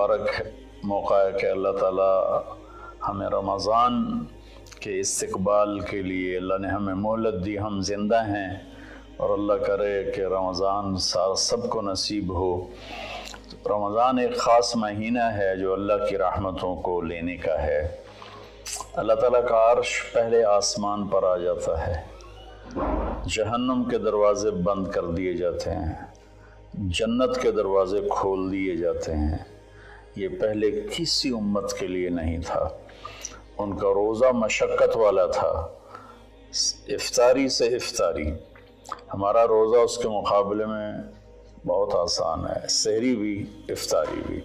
मुबारक मौका है कि अल्लाह ताला हमें रमज़ान के इस्तकबाल के लिए अल्लाह ने हमें मोहलत दी, हम ज़िंदा हैं और अल्लाह करे कि रमज़ान सबको नसीब हो। रमज़ान एक ख़ास महीना है जो अल्लाह की रहमतों को लेने का है। अल्लाह ताला का अर्श पहले आसमान पर आ जाता है, जहन्नुम के दरवाज़े बंद कर दिए जाते हैं, जन्नत के दरवाज़े खोल दिए जाते हैं। ये पहले किसी उम्मत के लिए नहीं था। उनका रोज़ा मशक्क़त वाला था, इफ्तारी से इफ्तारी। हमारा रोज़ा उसके मुकाबले में बहुत आसान है, सहरी भी इफ्तारी भी।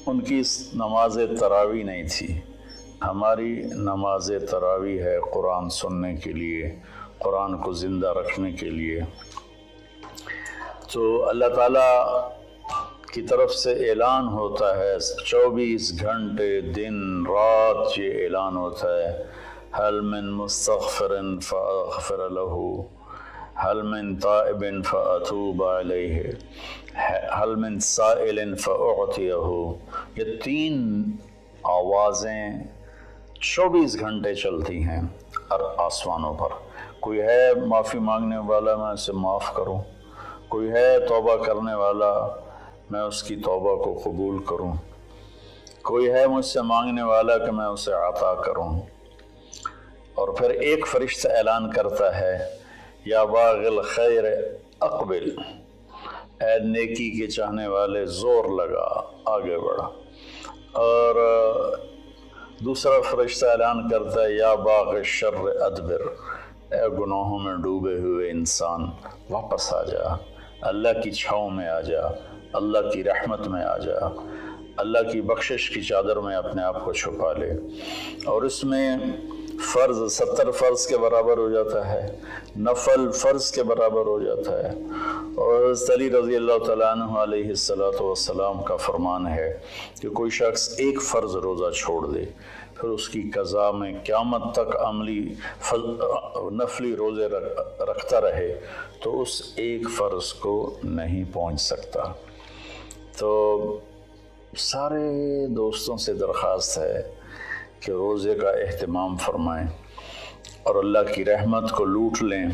उनकी नमाज तरावी नहीं थी, हमारी नमाज तरावी है कुरान सुनने के लिए, कुरान को ज़िंदा रखने के लिए। तो अल्लाह ताला की तरफ से ऐलान होता है, 24 घंटे दिन रात ये ऐलान होता है, हल मिन मुस्तग़फ़िरिन फ़अग़फ़िर लहू, हल मिन ताइबिन फ़अतूब अलैहि, हल मिन साइलिन फ़अअतियहू। ये 3 आवाज़ें 24 घंटे चलती हैं और आसमानों पर। कोई है माफ़ी मांगने वाला, मैं उसे माफ़ करूं। कोई है तौबा करने वाला, मैं उसकी तौबा को कबूल करूं। कोई है मुझसे मांगने वाला कि मैं उसे अता करूं। और फिर एक फरिश्ता ऐलान करता है, या बाग़िल खैर अक़बिल, ऐ नेकी के चाहने वाले ज़ोर लगा, आगे बढ़ा। और दूसरा फरिश्ता ऐलान करता है, या बाग़ शर्र अदबिर, ऐ गुनाहों में डूबे हुए इंसान वापस आ जा, अल्लाह की छाँव में आ जा, अल्लाह की रहमत में आ जा, अल्लाह की बख्शिश की चादर में अपने आप को छुपा ले। और इसमें फ़र्ज़ 70 फ़र्ज़ के बराबर हो जाता है, नफल फ़र्ज़ के बराबर हो जाता है। और अली रज़ी अल्लाह तआला अन्हु अलैहिस्सलातु वस्सलाम का फरमान है कि कोई शख्स एक फ़र्ज़ रोज़ा छोड़ दे, फिर उसकी क़ज़ा में क़यामत तक अमली नफली रोज़े रखता रहे तो उस एक फ़र्ज़ को नहीं पहुँच सकता। तो सारे दोस्तों से दरख्वास्त है कि रोज़े का एहतमाम फरमाएं और अल्लाह की रहमत को लूट लें।